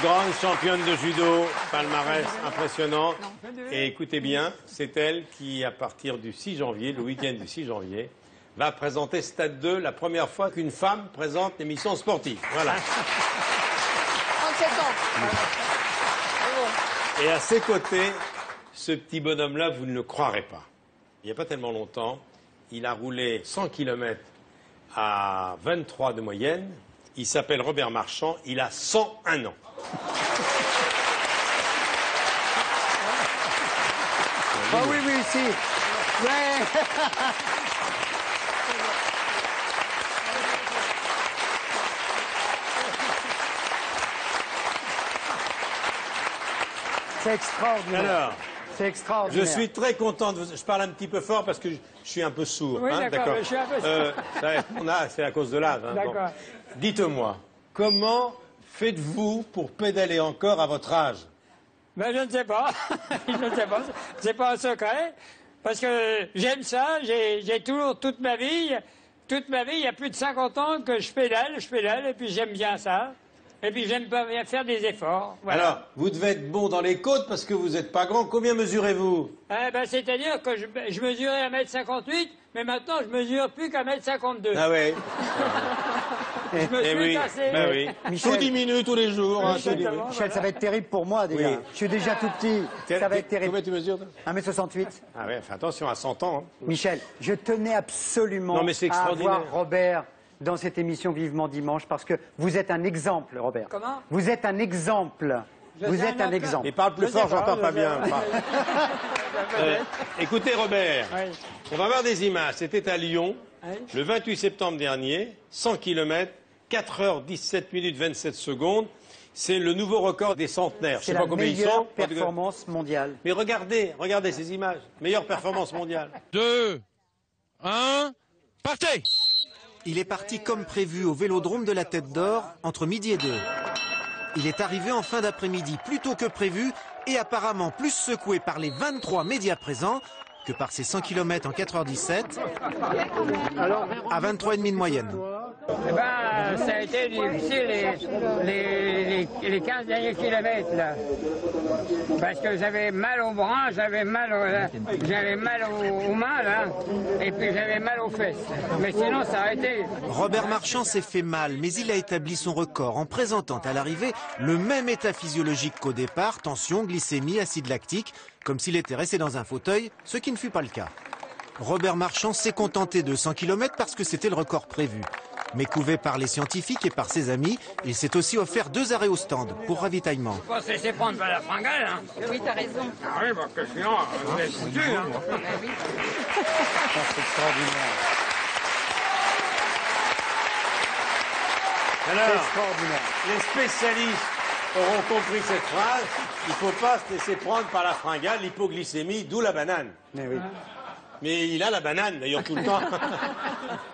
grande championne de judo, palmarès impressionnant. Et écoutez bien, c'est elle qui, à partir du 6 janvier, le week-end du 6 janvier, va présenter Stade 2, la première fois qu'une femme présente l'émission sportive. Voilà. 37 ans. Et à ses côtés, ce petit bonhomme-là, vous ne le croirez pas. Il n'y a pas tellement longtemps, il a roulé 100 km à 23 de moyenne. Il s'appelle Robert Marchand, il a 101 ans. Ah oui, oui, si. Ouais. C'est extraordinaire. Alors, c'est extraordinaire. je suis très content de vous... Je parle un petit peu fort parce que je suis un peu sourd. Oui, hein, d'accord, je suis un peu sourd. C'est à cause de l'âge. Hein, D'accord. bon. Dites-moi, comment faites-vous pour pédaler encore à votre âge? Ben, je ne sais pas. Je ne sais pas. C'est pas un secret. Parce que j'aime ça. J'ai toujours, toute ma vie, il y a plus de 50 ans que je pédale, et puis j'aime bien ça. Et puis j'aime pas bien faire des efforts. Voilà. Alors, vous devez être bon dans les côtes parce que vous n'êtes pas grand. Combien mesurez-vous? Ben, c'est-à-dire que je mesurais 1,58 m, mais maintenant je mesure plus qu'à 1,52 m. Ah ouais. Je me suis oui, cassé. ben oui. Michel. Tout diminue tous les jours. Hein, tout Exactement. diminue. Michel, ça va être terrible pour moi déjà. Oui. Je suis déjà tout petit. Ça va être terrible. Combien tu mesures toi? 1m68. Ah ouais, fais attention à 100 ans. Hein. Michel, je tenais absolument Non, mais c'est à extraordinaire. avoir Robert dans cette émission Vivement Dimanche parce que vous êtes un exemple, Robert. Comment? Vous êtes un exemple. Vous êtes un exemple. Et parle plus Je fort, sais pas, j'entends pas je bien. sais Parle. Écoutez Robert, Oui. on va voir des images. C'était à Lyon, Oui. le 28 septembre dernier, 100 km, 4 heures 17 minutes 27 secondes. C'est le nouveau record des centenaires. Je C'est sais la pas combien ils meilleure sont. performance mondiale. Mais regardez ces images. Meilleure performance mondiale. 2, 1, partez! Il est parti comme prévu au vélodrome de la Tête d'Or entre midi et 2. Il est arrivé en fin d'après-midi plus tôt que prévu et apparemment plus secoué par les 23 médias présents que par ses 100 km en 4h17 à 23,5 de moyenne. Eh ben, ça a été difficile les 15 derniers kilomètres, là. Parce que j'avais mal aux bras, j'avais mal aux mains, là, et puis j'avais mal aux fesses. Mais sinon, ça a été... Robert Marchand s'est fait mal, mais il a établi son record en présentant à l'arrivée le même état physiologique qu'au départ, tension, glycémie, acide lactique, comme s'il était resté dans un fauteuil, ce qui ne fut pas le cas. Robert Marchand s'est contenté de 100 km parce que c'était le record prévu. Mais couvé par les scientifiques et par ses amis, il s'est aussi offert 2 arrêts au stand pour ravitaillement. Faut se laisser prendre par la fringale, hein. Oui, t'as raison. Ah oui, parce que sinon, on est foutu, hein. C'est extraordinaire. C'est Alors, extraordinaire. les spécialistes auront compris cette phrase. Il ne faut pas se laisser prendre par la fringale, l'hypoglycémie, d'où la banane. Mais oui. Mais il a la banane, d'ailleurs, tout le temps.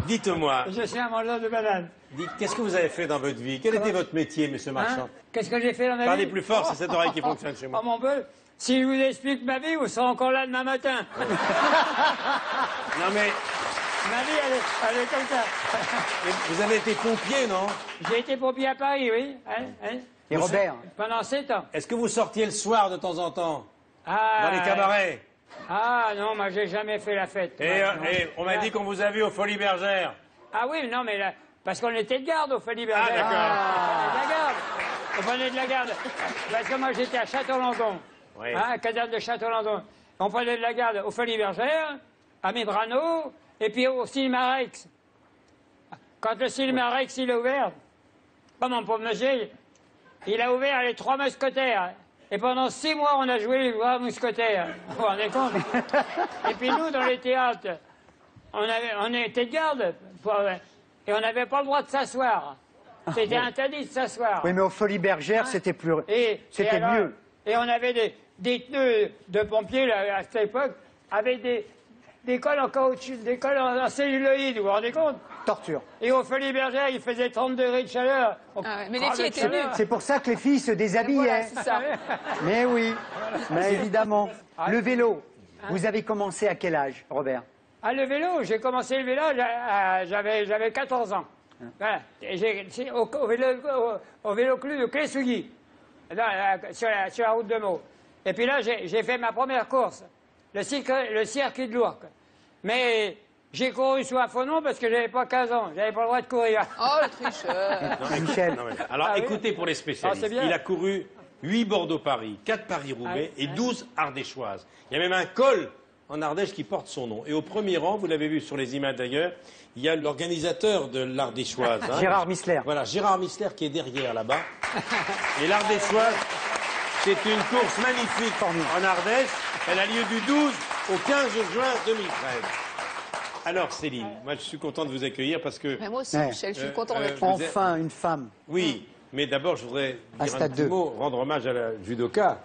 Dites-moi, Je suis un mangeur de banane. qu'est-ce que vous avez fait dans votre vie? Quel était votre métier, monsieur Marchand? Hein? Qu'est-ce que j'ai fait dans ma vie? Parlez plus fort, c'est cette oreille qui fonctionne chez moi. Oh mon peu, si je vous explique ma vie, vous serez encore là demain matin. Non mais, Ma vie, elle est comme ça. vous avez été pompier, non? J'ai été pompier à Paris, oui. Et Robert, Pendant 7 ans. Est-ce que vous sortiez le soir de temps en temps? Ah, Dans les cabarets? Ah non, moi j'ai jamais fait la fête. Et, Moi, non. et on m'a dit qu'on vous a vu aux Folies Bergères. Ah oui, non, mais là, parce qu'on était de garde au Folies Bergères. Ah, d'accord. On prenait de la garde. Parce que moi j'étais à Château-Landon. Oui. Hein, caserne de Château-Landon. On prenait de la garde au Folies Bergères, à Medrano, et puis au cinéma Rex. Quand le cinéma Rex il a ouvert, mon pauvre monsieur, il a ouvert les 3 mousquetaires. Et pendant 6 mois, on a joué les 3 mousquetaires. Vous vous rendez compte? Et puis nous, dans les théâtres, on était de garde. Et on n'avait pas le droit de s'asseoir. C'était interdit de s'asseoir. oui, mais aux Folies Bergères, c'était plus... C'était alors, mieux. Et on avait des pneus de pompiers, là, à cette époque, avec des cols en caoutchouc, des cols en celluloïd, vous vous rendez compte? Torture. Et au Folies Bergères, il faisait 30 degrés de chaleur. On Ah ouais, mais les crevait filles de étaient chaleur. nues. C'est pour ça que les filles se déshabillaient. Voilà, c'est ça. Mais oui, mais évidemment. Le vélo, vous avez commencé à quel âge, Robert? Ah, le vélo, j'ai commencé le vélo, j'avais 14 ans. Voilà. Et au vélo club de Clé-Sougui. sur la route de Meaux. Et puis là, j'ai fait ma première course, le circuit de l'Ourcq. Mais j'ai couru sous un faux nom parce que j'avais pas 15 ans, j'avais pas le droit de courir. Oh, le tricheur. Michel. Alors Ah oui. écoutez pour les spécialistes, Ah, c'est bien. il a couru 8 Bordeaux-Paris, 4 Paris-Roubaix et 12 Ardéchoises. Il y a même un col en Ardèche qui porte son nom. Et au premier rang, vous l'avez vu sur les images d'ailleurs, il y a l'organisateur de l'Ardéchoise. hein. Gérard Missler. Voilà, Gérard Missler qui est derrière là-bas. Et l'Ardéchoise, c'est une course magnifique en Ardèche. Elle a lieu du 12 au 15 juin 2013. Alors Céline, moi je suis content de vous accueillir parce que... Mais moi aussi, Ouais. Michel, je suis content d'être là. Enfin, une femme. Oui, mais d'abord je voudrais À dire un Stade petit 2. mot, rendre hommage à la judoka,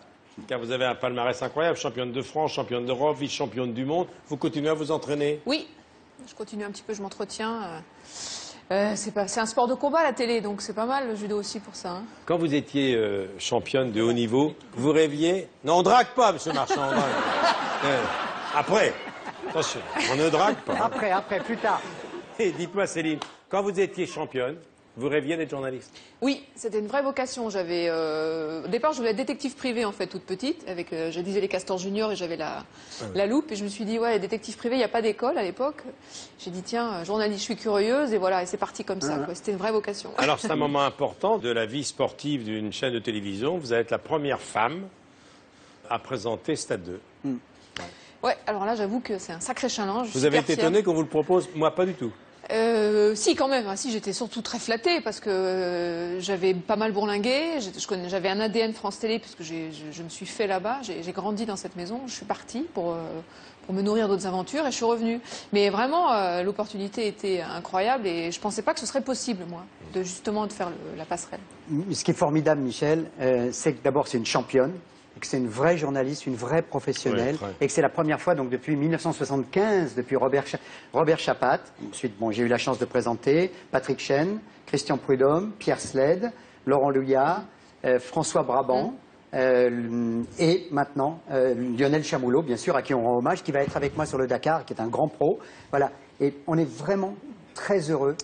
car vous avez un palmarès incroyable, championne de France, championne d'Europe, vice-championne du monde. Vous continuez à vous entraîner? Oui, je continue un petit peu, je m'entretiens. C'est un sport de combat, la télé, donc c'est pas mal le judo aussi pour ça. Hein. Quand vous étiez championne de haut niveau, vous rêviez... Non, on drague pas, monsieur Marchand. on drague. Après, attention, on ne drague pas. Après, plus tard. Et dites-moi Céline, quand vous étiez championne, vous rêviez d'être journaliste? Oui, c'était une vraie vocation. J'avais, au départ, je voulais être détective privé en fait, toute petite. Avec, je disais les Castors Juniors et j'avais la loupe. Et je me suis dit, ouais, détective privé, il n'y a pas d'école à l'époque. J'ai dit, tiens, journaliste, je suis curieuse et voilà, et c'est parti comme ça. quoi. C'était une vraie vocation. Alors c'est un moment important de la vie sportive d'une chaîne de télévision. Vous allez être la première femme à présenter Stade 2. Ouais, alors là, j'avoue que c'est un sacré challenge. Vous avez été super fière. étonné qu'on vous le propose? Moi, pas du tout. Si, quand même. Si, j'étais surtout très flattée parce que j'avais pas mal bourlingué. J'avais un ADN France Télé puisque je me suis fait là-bas. J'ai grandi dans cette maison. Je suis partie pour me nourrir d'autres aventures et je suis revenue. Mais vraiment, l'opportunité était incroyable et je pensais pas que ce serait possible, moi, de faire la passerelle. Ce qui est formidable, Michel, c'est que d'abord c'est une championne, et que c'est une vraie journaliste, une vraie professionnelle, Ouais, ouais. et que c'est la première fois, donc depuis 1975, depuis Robert Chapat. Ensuite, bon, j'ai eu la chance de présenter Patrick Chen, Christian Prudhomme, Pierre Sled, Laurent Louyat, François Brabant. Et maintenant Lionel Chamoulot, bien sûr, à qui on rend hommage, qui va être avec moi sur le Dakar, qui est un grand pro. Voilà. Et on est vraiment très heureux.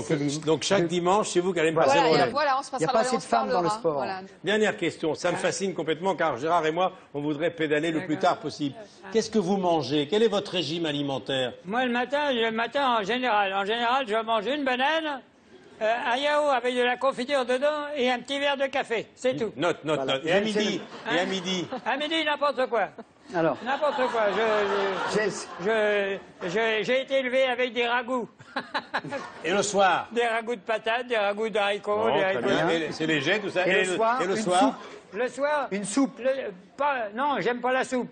Céline, Donc chaque dimanche, c'est vous qui allez me passer le relais. Voilà, on se Il y a passera pas le relais, assez on de se femmes dans le parlera. sport. Voilà. Dernière question, ça me fascine complètement car Gérard et moi, on voudrait pédaler le plus tard possible. Qu'est-ce que vous mangez? Quel est votre régime alimentaire? Moi, le matin, en général, je mange une banane, un yaourt avec de la confiture dedans et un petit verre de café. C'est tout. Note. Voilà. Et à midi? Et à midi? À midi, n'importe quoi. Alors, N'importe quoi. J'ai été élevé avec des ragoûts. Et le soir? Des ragoûts de patates, des ragoûts d'haricots. Bon, des très haricots- bien. Et c'est léger tout ça. Et le soir, et le une soir soupe. Le soir, une soupe. non, j'aime pas la soupe.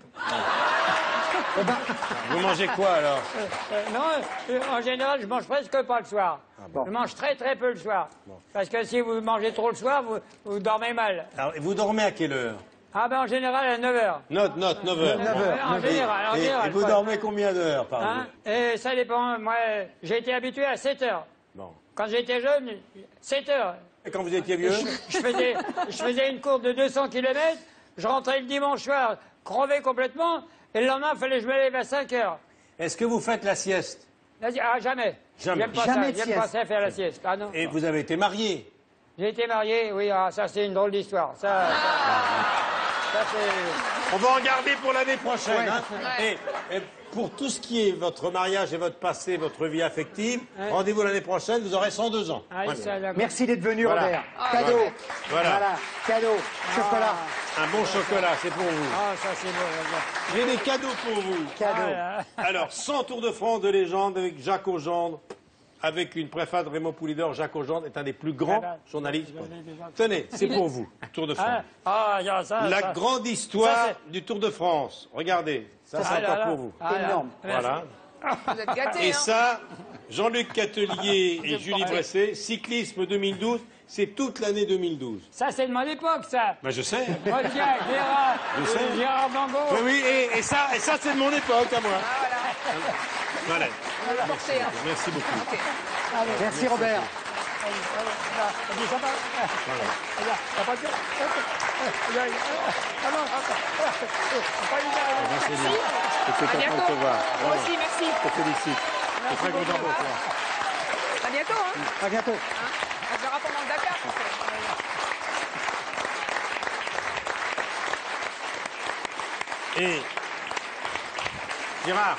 Vous mangez quoi alors? Non, en général, je mange presque pas le soir. bon. Je mange très très peu le soir. Parce que si vous mangez trop le soir, vous dormez mal. Alors, et vous dormez à quelle heure? Ah ben en général à 9h. Note, 9 heures. 9 heures. En général, Et vous quoi. dormez combien d'heures par jour? Hein? Et ça dépend. Moi, j'ai été habitué à 7h. Bon. Quand j'étais jeune, 7h. Et quand vous étiez vieux? Je faisais une course de 200 km, je rentrais le dimanche soir, crevé complètement, et le lendemain, il fallait que je me lève à 5h. Est-ce que vous faites la sieste? Ah, jamais. Jamais. J'aime pas Jamais ça, de j'aime pas sieste. ça faire la sieste. Ah non. Et vous avez été marié? J'ai été marié, oui, ça c'est une drôle d'histoire. Ça c'est... On va en garder pour l'année prochaine. Ouais. Hein. Ouais. Et pour tout ce qui est votre mariage et votre passé, votre vie affective, rendez-vous l'année prochaine, vous aurez 102 ans. Ah, Voilà. ça, d'accord. Merci d'être venu, Voilà. Robert. Cadeau. Voilà. Cadeau. Chocolat. Un bon chocolat, c'est pour vous. Ah, ça c'est beau. J'ai des cadeaux pour vous. Cadeau. Ah, là. Alors, 100 Tours de France de légende avec Jacques Augendre, avec une préface de Raymond Poulidor. Jacques Augendre est un des plus grands journalistes. Tenez, c'est pour vous, Tour de France. Ça, La ça. grande Ça, histoire du Tour de France. Regardez, ça c'est Ah, là, encore là. pour vous. Ah, là. Énorme. Voilà. Vous êtes gâtés, Et hein. ça, Jean-Luc Catelier et Je Julie parlais. Bresset, cyclisme 2012, c'est toute l'année 2012. Ça, c'est de mon époque, ça. Ben, je sais. Rodiac, Je sais. Gérard Mango. Oui, oui, et ça c'est de mon époque à moi. Voilà. On va porter, hein. Merci beaucoup. Ok. Merci, Robert. J'étais À content de bientôt. te voir. Moi aussi, merci. Je te félicite. Je suis très content pour toi. À bientôt, hein. À bientôt. On se verra pendant le Dakar. Et Gérard,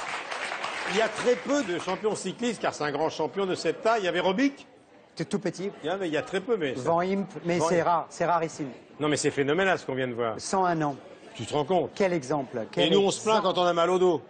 il y a très peu de champions cyclistes, car c'est un grand champion de cette taille. Il y avait Robic. C'est tout petit. Il y a très peu, mais... Van Imp, mais c'est rare, c'est rarissime. Non, mais c'est phénoménal ce qu'on vient de voir. 101 ans. Tu te rends compte? Quel exemple. Et nous, on se plaint quand on a mal au dos.